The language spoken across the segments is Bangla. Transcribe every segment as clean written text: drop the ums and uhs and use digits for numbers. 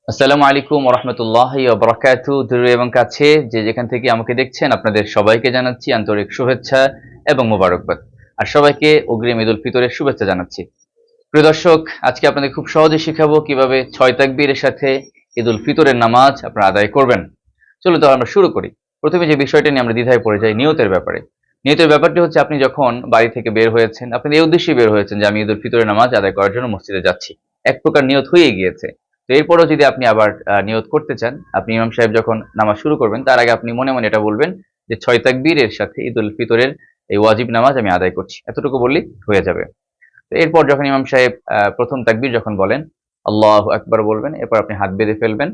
আসসালামু আলাইকুম ওয়া রাহমাতুল্লাহি ওয়া বারাকাতুহু। দূরে এবং কাছে যে যেখান থেকে আমাকে দেখছেন আপনাদের সবাইকে জানাচ্ছি আন্তরিক শুভেচ্ছা এবং মোবারকবাদ। আর সবাইকে অগ্রিম ঈদুল ফিতরের শুভেচ্ছা জানাচ্ছি। প্রিয় দর্শক, আজকে আপনাদের খুব সহজে শিখাবো কিভাবে ৬ তাকবীরের সাথে ঈদুল ফিতরের নামাজ আপনারা আদায় করবেন। চলুন তাহলে আমরা শুরু করি। প্রথমে যে বিষয়টা নিয়ে আমরা দ্বিধায় পড়ে যাই, নিয়তের ব্যাপারে। নিয়তের ব্যাপারটি হচ্ছে আপনি যখন বাড়ি থেকে বের হয়েছেন, আপনি এই উদ্দেশ্যেই বের হয়েছেন যে আমি ঈদুল ফিতরের নামাজ আদায় করার জন্য মসজিদে যাচ্ছি। এক প্রকার নিয়ত হয়েই গিয়েছে। তো এরপরেও যদি আপনি আবার নিয়ত করতে চান, আপনি ইমাম সাহেব যখন নামাজ শুরু করবেন তার আগে আপনি মনে মনে এটা বলবেন যে ৬ তাকবীরের সাথে ঈদুল ফিতরের এই ওয়াজিব নামাজ আমি আদায় করছি। এতটুকু বললেই হয়ে যাবে। তো এরপর যখন ইমাম সাহেব প্রথম তাকবীর যখন বলেন, আল্লাহু আকবার বলবেন, এরপর আপনি হাত বেঁধে ফেলবেন।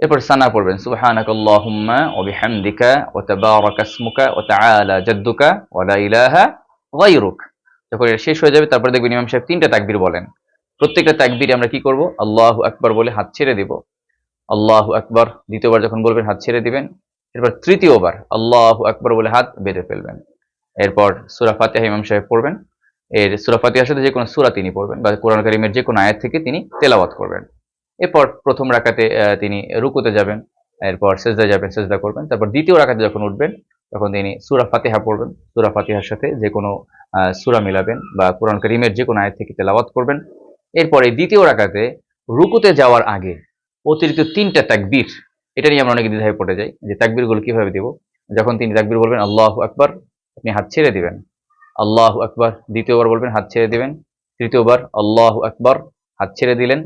এরপর সানা পড়বেন, সুবহানাকাল্লাহুম্মা ওয়া বিহামদিকা ওয়া তাবারাকা ইসমুকা ওয়া তাআলা জাদ্দুকা ওয়া লা ইলাহা গায়রুক। যখন এটা শেষ হয়ে যাবে তারপরে দেখবেন ইমাম সাহেব ৩টা তাকবীর বলেন। প্রত্যেকটা তাকবীরে আমরা কি করব? আল্লাহু আকবার বলে হাত ছেড়ে দিব। আল্লাহু আকবার দ্বিতীয়বার যখন বলবেন হাত ছেড়ে দিবেন। এরপর তৃতীয়বার আল্লাহু আকবার বলে হাত বেঁধে ফেলবেন। এরপর সূরা ফাতিহা ইমাম সাহেব পড়বেন। এর সূরা ফাতিহার সাথে যেকোনো সূরা তিনি পড়বেন বা কোরআন কারীমের যেকোনো আয়াত থেকে তিনি তেলাওয়াত করবেন। এরপর প্রথম রাকাতে তিনি রুকুতে যাবেন, এরপর সেজদায় যাবেন, সেজদা করবেন। তারপর দ্বিতীয় রাকাতে যখন উঠবেন তখন তিনি সূরা ফাতিহা পড়বেন। সূরা ফাতিহার সাথে যেকোনো সূরা মিলাবেন বা কোরআন কারীমের যেকোনো আয়াত থেকে তেলাওয়াত করবেন। এরপরে দ্বিতীয় রাকাতে রুকুতে যাওয়ার আগে অতিরিক্ত ৩টা তাকবীর, এটা নিয়ে আমরা অনেকে দ্বিধায় পড়ে যাই যে তাকবীরগুলো কিভাবে দিব। যখন তিনি তাকবীর বলবেন আল্লাহু আকবার, আপনি হাত ছেড়ে দিবেন। আল্লাহু আকবার দ্বিতীয়বার বলবেন, হাত ছেড়ে দিবেন। তৃতীয়বার আল্লাহু আকবার, হাত ছেড়ে দিলেন।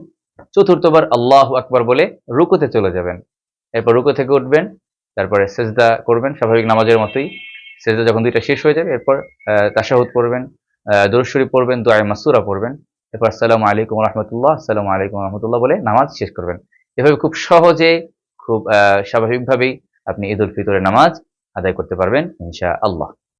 চতুর্থবার আল্লাহু আকবার বলে রুকুতে চলে যাবেন। এরপর রুকু থেকে উঠবেন, তারপরে সেজদা করবেন স্বাভাবিক নামাজের মতোই। সেজদা যখন ২টা শেষ হয়ে যাবে এরপর তাশাহুদ পড়বেন, দুরূদ শরীফ পড়বেন, দোয়ায়ে মাসুরা পড়বেন। এরপর আসসালামু আলাইকুম ওয়া রাহমাতুল্লাহ, আসসালামু আলাইকুম ওয়া রাহমাতুল্লাহ বলে নামাজ শেষ করবেন। এভাবে খুব সহজে, খুব স্বাভাবিকভাবেই আপনি ঈদুল ফিতরের নামাজ আদায় করতে পারবেন ইনশাআল্লাহ।